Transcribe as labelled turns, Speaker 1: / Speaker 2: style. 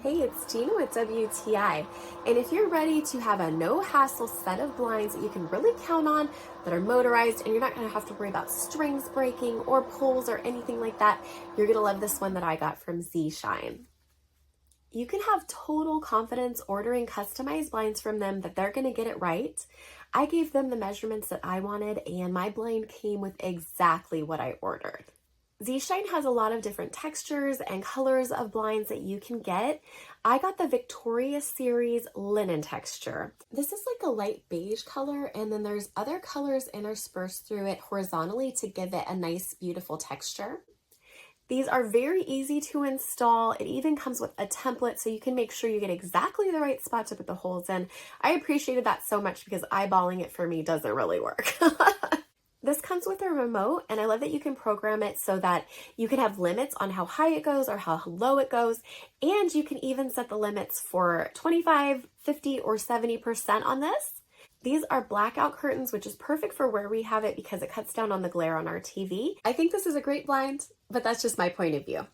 Speaker 1: Hey, it's Gina with WTI. And if you're ready to have a no-hassle set of blinds that you can really count on, that are motorized, and you're not going to have to worry about strings breaking or pulls or anything like that, you're going to love this one that I got from ZSHINE. You can have total confidence ordering customized blinds from them that they're going to get it right. I gave them the measurements that I wanted, and my blind came with exactly what I ordered. ZSHINE has a lot of different textures and colors of blinds that you can get. I got the Victoria Series linen texture. This is like a light beige color, and then there's other colors interspersed through it horizontally to give it a nice, beautiful texture. These are very easy to install. It even comes with a template so you can make sure you get exactly the right spot to put the holes in. I appreciated that so much because eyeballing it for me doesn't really work. This comes with a remote, and I love that you can program it so that you can have limits on how high it goes or how low it goes, and you can even set the limits for 25, 50, or 70% on this. These are blackout curtains, which is perfect for where we have it because it cuts down on the glare on our TV. I think this is a great blind, but that's just my point of view.